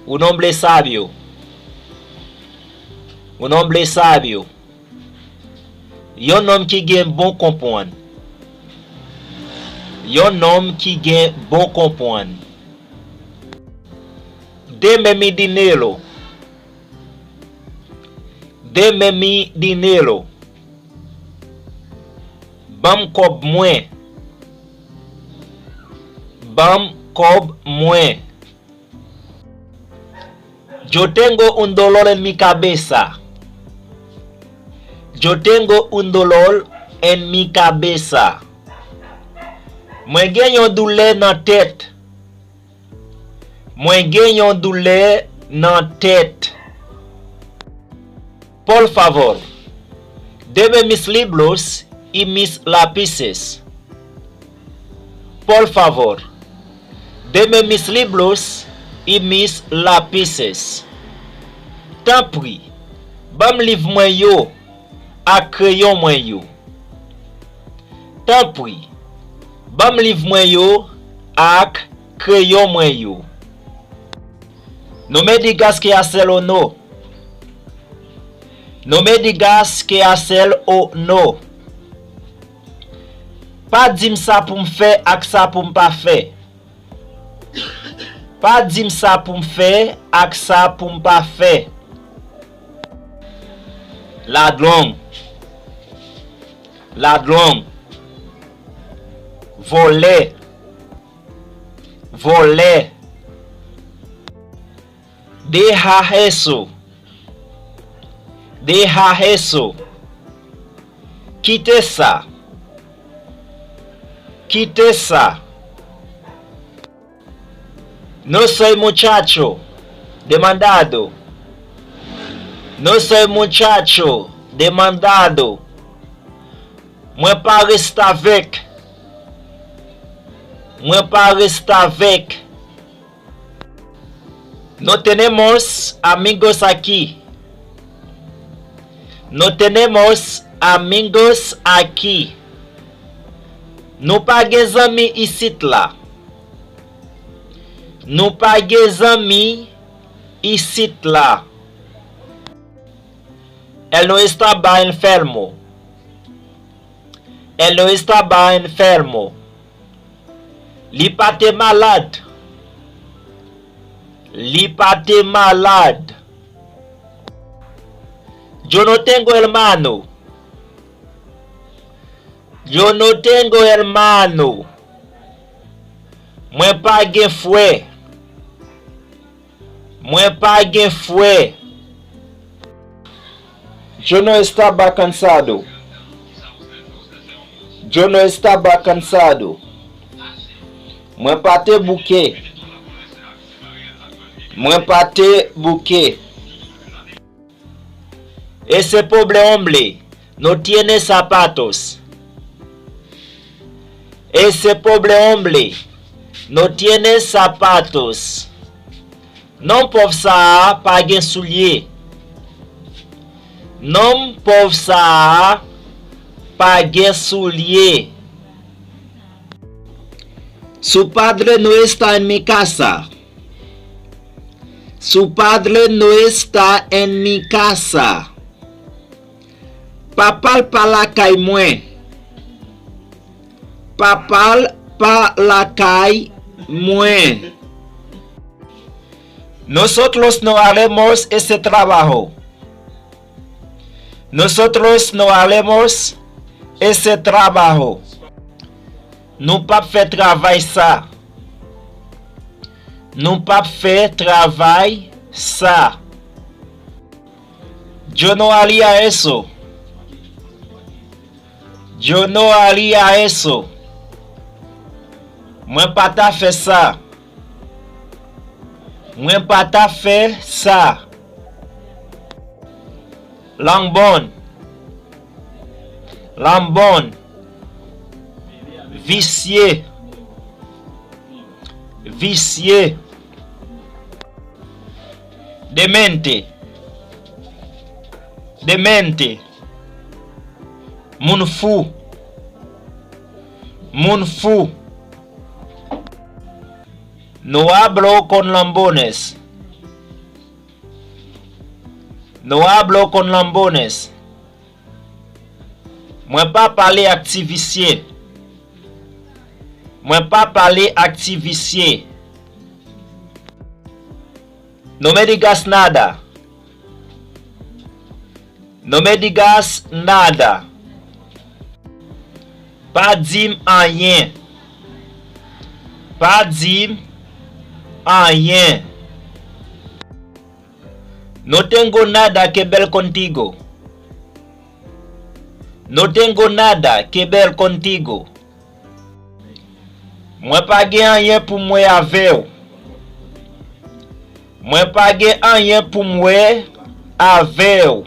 Un hombre sabio. Un hombre sabio. Yon homme qui gen bon comprendre. Yon homme qui gen bon comprendre. Deme mi dinero. Deme mi dinero. Bam kob mwen. Bam kob mwen. Yo tengo un dolor en mi cabeza. Yo tengo un dolor en mi cabeza. Mwen gen yon douleur nan tête. Mwen gen yon douleur nan tête. Por favor, deme mis libros y mis lápices. Por favor, deme mis libros y mis lápices. Tant pis, bam liv mwen yo ak crayon mwen yo. Tant pis, bam liv mwen yo ak crayon mwen yo. No me digas que hacer o no. No me digas que hacer o no. Pa dim sa pou m fè ak sa pou m pa fè. Pa dim sa pou m fè ak sa pou m pa fè. Ladrong. Ladrong. Volé. Volé. Deja eso. Deja eso. Quite esa. Quite esa. No soy muchacho demandado. No soy muchacho demandado. Mwen pa resta vek. Mwen pa resta vek. No tenemos amigos aquí. No tenemos amigos aquí. Nou pa gen zami isit la. Nou pa gen zami isit la. Él no estaba enfermo. Él no estaba enfermo. Li pate malade. Li pate malade. Yo no tengo hermano. Yo no tengo hermano. Mwen pa gen fwe. Mwen pa gen fwe. Yo no estaba cansado. Yo no estaba cansado. Mwen pa te bouke. Mwen pa te bouke. Ese pobre hombre no tiene zapatos. Ese pobre hombre no tiene zapatos. Non pov sa pa gen soulier. Non pov sa pa gen soulier. Su padre no está en mi casa. Su padre no está en mi casa. Papal pa la kay mwen. Papal pa la kay mwen. Nosotros no haremos ese trabajo. Nosotros no haremos ese trabajo. Nou pa fè travay sa. Nou pa fè travay sa. Yo no haría eso. Yo no haría eso. Mwen pa ta fè sa. Mwen pa ta fè sa. Lambon. Lambon. Vicié. Vicié. Demente. Demente. Moun fou. Moun fou. No hablo con lambones. No hablo con lambones. Moi pas parler activicien. Moi pas parler activicien. No me digas nada. No me digas nada. Pas dim rien. Pas dim rien. No tengo nada que ver contigo. No tengo nada que ver contigo. Moi pas gen rien pour moi avec. Moi pas gen rien pour moi avec.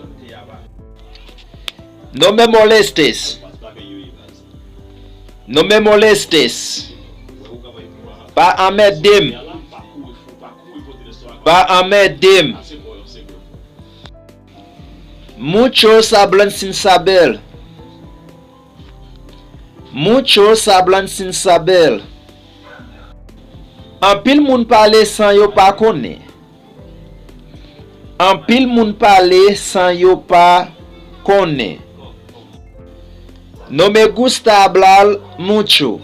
No me molestes. No me molestes. Pas à m'aider. Pas à m'aider. Muchos hablan sin saber. Muchos hablan sin saber. En pile moun parle sans yo pa connaît. En pile moun parle sans yo pa connaît. No me gusta hablar mucho.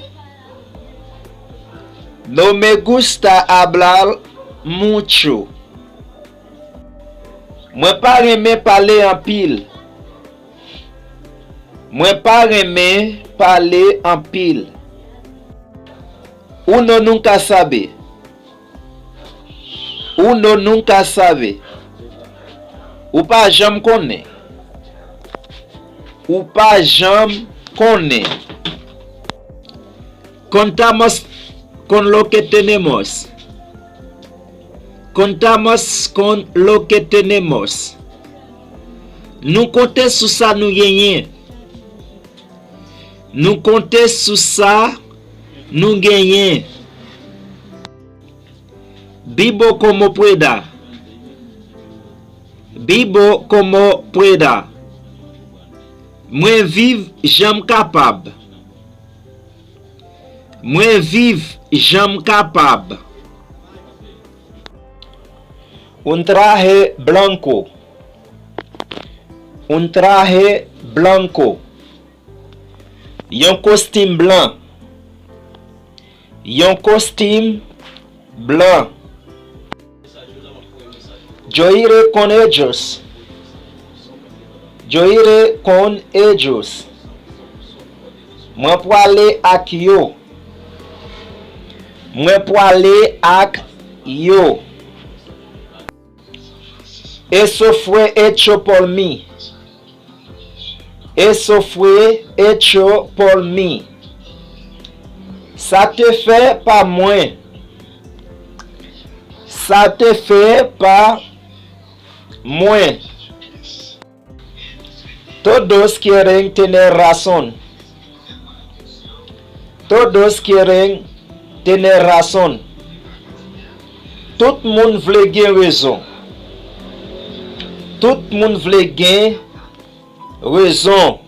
No me gusta hablar mucho. Moi pas aimer parler en pile. Moi pas aimer parler en pile. Uno nunca sabe. Uno nunca sabe. Ou pas jamais connaît. Ou pas jamais connaît. Contamos con lo que tenemos. Contamos con lo que tenemos. Nous comptons sur ça nous gagnons. Nous comptons sur ça nous gagnons. Vivo como pueda. Vivo como pueda. Moi vive j'aime capable. Moi vive j'aime capable. Un traje blanco. Un traje blanco. Un costume blanc. Un costume blanc. Yo iré con ellos. Yo iré con ellos. Moi pour aller ak yo. Moi pour aller ak yo. Eso fue hecho por mí. Eso fue hecho por mí. Ça te fait pas moi. Ça te fait pas moi. Todos quieren tener razón. Todos quieren tener razón. Tout le monde veut gen raison. Tout le monde veut gen raison.